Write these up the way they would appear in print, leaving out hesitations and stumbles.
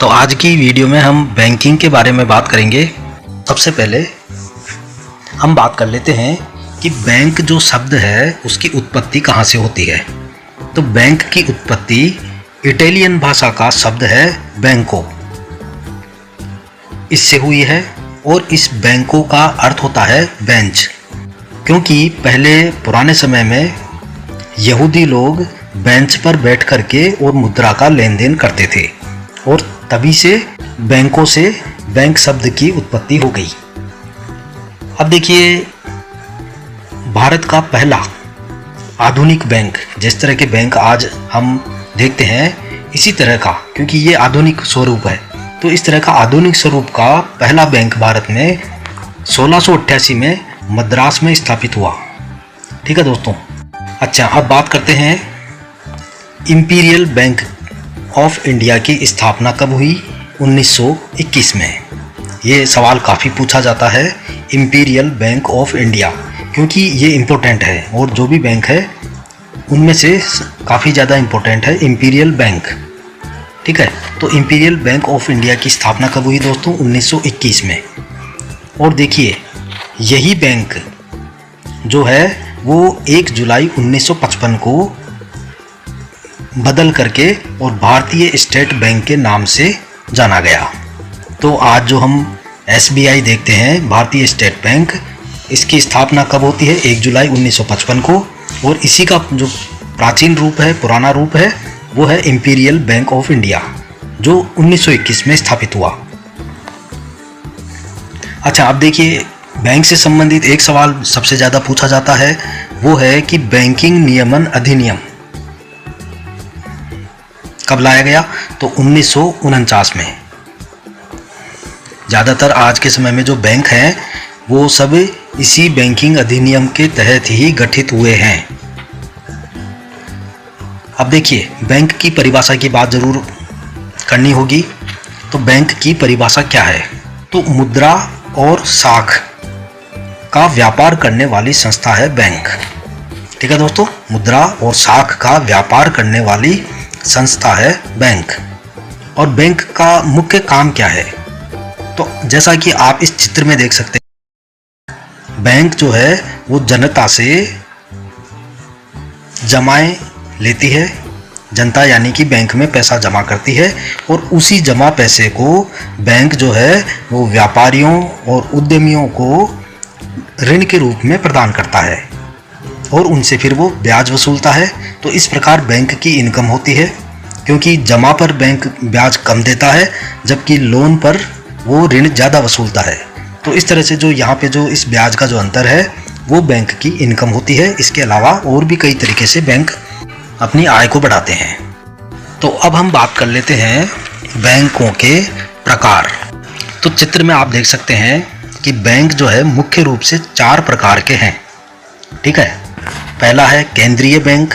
तो आज की वीडियो में हम बैंकिंग के बारे में बात करेंगे। सबसे पहले हम बात कर लेते हैं कि बैंक जो शब्द है उसकी उत्पत्ति कहाँ से होती है। तो बैंक की उत्पत्ति इटालियन भाषा का शब्द है बैंको, इससे हुई है और इस बैंको का अर्थ होता है बेंच, क्योंकि पहले पुराने समय में यहूदी लोग बेंच पर बैठ करके और मुद्रा का लेन देन करते थे और तभी से बैंकों से बैंक शब्द की उत्पत्ति हो गई। अब देखिए, भारत का पहला आधुनिक बैंक, जिस तरह के बैंक आज हम देखते हैं इसी तरह का, क्योंकि ये आधुनिक स्वरूप है, तो इस तरह का आधुनिक स्वरूप का पहला बैंक भारत में 1688 में मद्रास में स्थापित हुआ। ठीक है दोस्तों। अच्छा, अब बात करते हैं इंपीरियल बैंक ऑफ इंडिया की स्थापना कब हुई। 1921 में। ये सवाल काफ़ी पूछा जाता है, इंपीरियल बैंक ऑफ इंडिया, क्योंकि ये इम्पोर्टेंट है और जो भी बैंक है उनमें से काफ़ी ज़्यादा इम्पोर्टेंट है इंपीरियल बैंक। ठीक है, तो इंपीरियल बैंक ऑफ इंडिया की स्थापना कब हुई दोस्तों? 1921 में। और देखिए, यही बैंक जो है वो 1 जुलाई 1955 को बदल करके और भारतीय स्टेट बैंक के नाम से जाना गया। तो आज जो हम SBI देखते हैं, भारतीय स्टेट बैंक, इसकी स्थापना कब होती है? 1 जुलाई 1955 को, और इसी का जो प्राचीन रूप है, पुराना रूप है, वो है इंपीरियल बैंक ऑफ इंडिया, जो 1921 में स्थापित हुआ। अच्छा, अब देखिए, बैंक से संबंधित एक सवाल सबसे ज़्यादा पूछा जाता है, वो है कि बैंकिंग नियमन अधिनियम कब लाया गया? तो 1949 में। ज़्यादातर आज के समय में जो बैंक हैं वो सब इसी बैंकिंग अधिनियम के तहत ही गठित हुए हैं। अब देखिए, बैंक की परिभाषा की बात जरूर करनी होगी। तो बैंक की परिभाषा क्या है? तो मुद्रा और साख का व्यापार करने वाली संस्था है बैंक। ठीक है दोस्तों, मुद्रा और साख का व्यापार करने वाली संस्था है बैंक। और बैंक का मुख्य काम क्या है? तो जैसा कि आप इस चित्र में देख सकते हैं, बैंक जो है वो जनता से जमाएं लेती है। जनता यानी कि बैंक में पैसा जमा करती है और उसी जमा पैसे को बैंक जो है वो व्यापारियों और उद्यमियों को ऋण के रूप में प्रदान करता है और उनसे फिर वो ब्याज वसूलता है। तो इस प्रकार बैंक की इनकम होती है, क्योंकि जमा पर बैंक ब्याज कम देता है जबकि लोन पर वो ऋण ज़्यादा वसूलता है। तो इस तरह से जो यहाँ पे जो इस ब्याज का जो अंतर है वो बैंक की इनकम होती है। इसके अलावा और भी कई तरीके से बैंक अपनी आय को बढ़ाते हैं। तो अब हम बात कर लेते हैं बैंकों के प्रकार। तो चित्र में आप देख सकते हैं कि बैंक जो है मुख्य रूप से 4 प्रकार के हैं। ठीक है, पहला है केंद्रीय बैंक,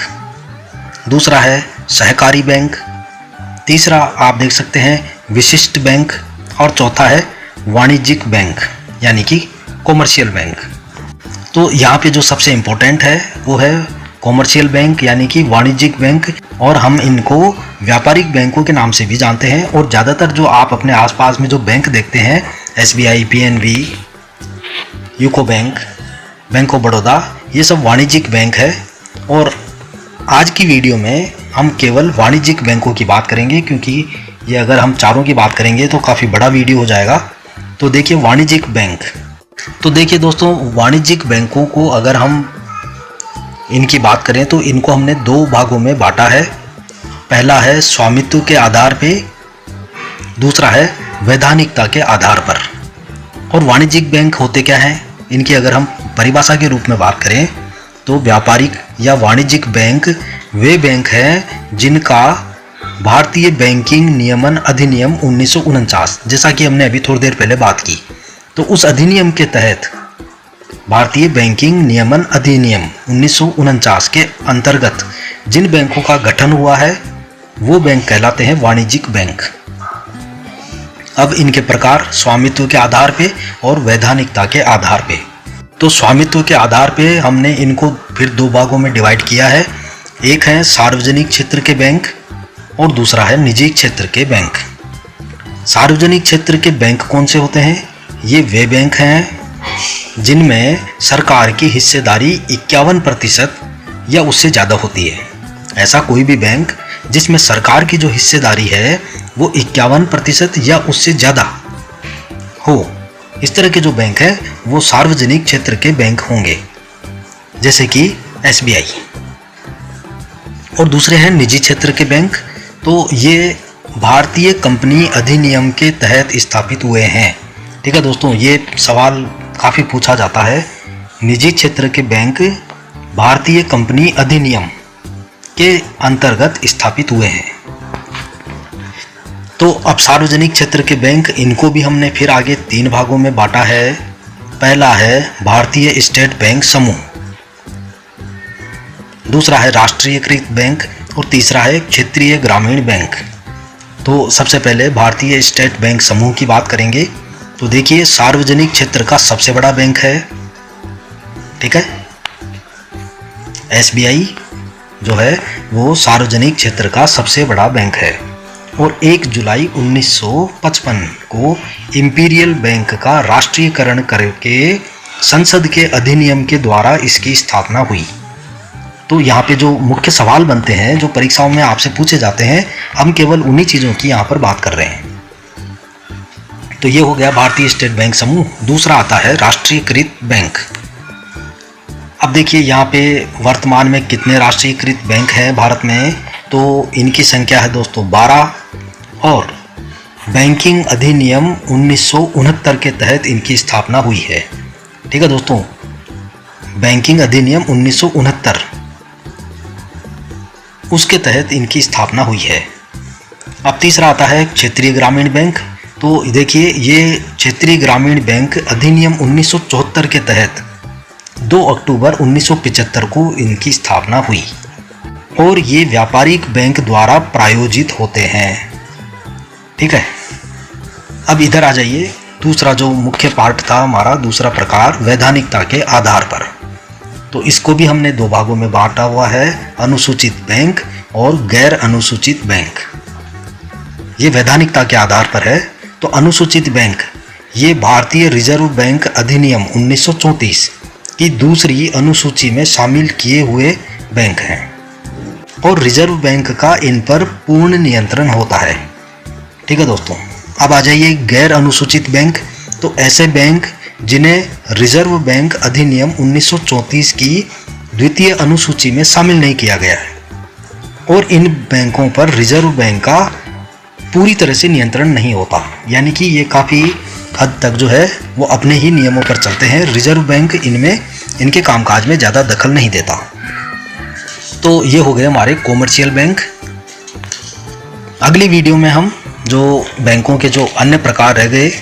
दूसरा है सहकारी बैंक, तीसरा आप देख सकते हैं विशिष्ट बैंक, और चौथा है वाणिज्यिक बैंक यानी कि कॉमर्शियल बैंक। तो यहाँ पे जो सबसे इम्पोर्टेंट है वो है कॉमर्शियल बैंक यानी कि वाणिज्यिक बैंक, और हम इनको व्यापारिक बैंकों के नाम से भी जानते हैं। और ज़्यादातर जो आप अपने आसपास में जो बैंक देखते हैं, SBI, PNB, UCO bank, bank of Baroda, ये सब वाणिज्यिक बैंक है। और आज की वीडियो में हम केवल वाणिज्यिक बैंकों की बात करेंगे, क्योंकि ये अगर हम चारों की बात करेंगे तो काफ़ी बड़ा वीडियो हो जाएगा। तो देखिए, वाणिज्यिक बैंक। तो देखिए दोस्तों, वाणिज्यिक बैंकों को अगर हम इनकी बात करें तो इनको हमने 2 भागों में बांटा है। पहला है स्वामित्व के आधार पे, दूसरा है वैधानिकता के आधार पर। और वाणिज्यिक बैंक होते क्या हैं? इनकी अगर हम परिभाषा के रूप में बात करें तो व्यापारिक या वाणिज्यिक बैंक वे बैंक हैं जिनका भारतीय बैंकिंग नियमन अधिनियम 1949, जैसा कि हमने अभी थोड़ी देर पहले बात की, तो उस अधिनियम के तहत भारतीय बैंकिंग नियमन अधिनियम 1949 के अंतर्गत जिन बैंकों का गठन हुआ है वो बैंक कहलाते हैं वाणिज्यिक बैंक। अब इनके प्रकार स्वामित्व के आधार पे और वैधानिकता के आधार पे। तो स्वामित्व के आधार पे हमने इनको फिर 2 भागों में डिवाइड किया है। एक है सार्वजनिक क्षेत्र के बैंक और दूसरा है निजी क्षेत्र के बैंक। सार्वजनिक क्षेत्र के बैंक कौन से होते हैं? ये वे बैंक हैं जिनमें सरकार की हिस्सेदारी 51% या उससे ज़्यादा होती है। ऐसा कोई भी बैंक जिसमें सरकार की जो हिस्सेदारी है वो 51% या उससे ज़्यादा हो, इस तरह के जो बैंक हैं वो सार्वजनिक क्षेत्र के बैंक होंगे, जैसे कि SBI। और दूसरे हैं निजी क्षेत्र के बैंक। तो ये भारतीय कंपनी अधिनियम के तहत स्थापित हुए हैं। ठीक है दोस्तों, ये सवाल काफ़ी पूछा जाता है। निजी क्षेत्र के बैंक भारतीय कंपनी अधिनियम के अंतर्गत स्थापित हुए हैं। तो अब सार्वजनिक क्षेत्र के बैंक, इनको भी हमने फिर आगे 3 भागों में बांटा है। पहला है भारतीय स्टेट बैंक समूह, दूसरा है राष्ट्रीयकृत बैंक और तीसरा है क्षेत्रीय ग्रामीण बैंक। तो सबसे पहले भारतीय स्टेट बैंक समूह की बात करेंगे। तो देखिए, सार्वजनिक क्षेत्र का सबसे बड़ा बैंक है। ठीक है, SBI जो है वो सार्वजनिक क्षेत्र का सबसे बड़ा बैंक है और 1 जुलाई 1955 को इंपीरियल बैंक का राष्ट्रीयकरण करके संसद के अधिनियम के द्वारा इसकी स्थापना हुई। तो यहाँ पे जो मुख्य सवाल बनते हैं, जो परीक्षाओं में आपसे पूछे जाते हैं, हम केवल उन्हीं चीज़ों की यहाँ पर बात कर रहे हैं। तो ये हो गया भारतीय स्टेट बैंक समूह। दूसरा आता है राष्ट्रीयकृत बैंक। अब देखिए यहाँ पे वर्तमान में कितने राष्ट्रीयकृत बैंक हैं भारत में। तो इनकी संख्या है दोस्तों 12 और बैंकिंग अधिनियम 1969 के तहत इनकी स्थापना हुई है। ठीक है दोस्तों, बैंकिंग अधिनियम 1969 उसके तहत इनकी स्थापना हुई है। अब तीसरा आता है क्षेत्रीय ग्रामीण बैंक। तो देखिए, ये क्षेत्रीय ग्रामीण बैंक अधिनियम 1974 के तहत 2 अक्टूबर 1975 को इनकी स्थापना हुई और ये व्यापारिक बैंक द्वारा प्रायोजित होते हैं। ठीक है, अब इधर आ जाइए। दूसरा जो मुख्य पार्ट था हमारा, दूसरा प्रकार वैधानिकता के आधार पर। तो इसको भी हमने 2 भागों में बांटा हुआ है, अनुसूचित बैंक और गैर अनुसूचित बैंक। ये वैधानिकता के आधार पर है। तो अनुसूचित बैंक ये भारतीय रिजर्व बैंक अधिनियम 1934 की दूसरी अनुसूची में शामिल किए हुए बैंक हैं और रिजर्व बैंक का इन पर पूर्ण नियंत्रण होता है। ठीक है दोस्तों, अब आ जाइए गैर अनुसूचित बैंक। तो ऐसे बैंक जिन्हें रिजर्व बैंक अधिनियम 1934 की द्वितीय अनुसूची में शामिल नहीं किया गया है और इन बैंकों पर रिजर्व बैंक का पूरी तरह से नियंत्रण नहीं होता, यानी कि ये काफ़ी हद तक जो है वो अपने ही नियमों पर चलते हैं। रिजर्व बैंक इनमें इनके कामकाज में ज़्यादा दखल नहीं देता। तो ये हो गए हमारे कॉमर्शियल बैंक। अगली वीडियो में हम जो बैंकों के जो अन्य प्रकार रह गए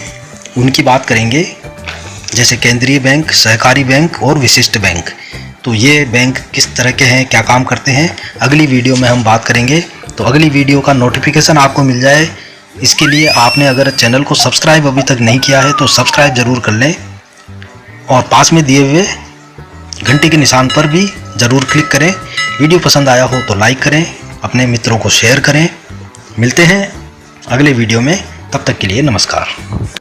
उनकी बात करेंगे, जैसे केंद्रीय बैंक, सहकारी बैंक और विशिष्ट बैंक। तो ये बैंक किस तरह के हैं, क्या काम करते हैं, अगली वीडियो में हम बात करेंगे। तो अगली वीडियो का नोटिफिकेशन आपको मिल जाए, इसके लिए आपने अगर चैनल को सब्सक्राइब अभी तक नहीं किया है तो सब्सक्राइब ज़रूर कर लें और पास में दिए हुए घंटे के निशान पर भी ज़रूर क्लिक करें। वीडियो पसंद आया हो तो लाइक करें, अपने मित्रों को शेयर करें। मिलते हैं अगले वीडियो में, तब तक के लिए नमस्कार।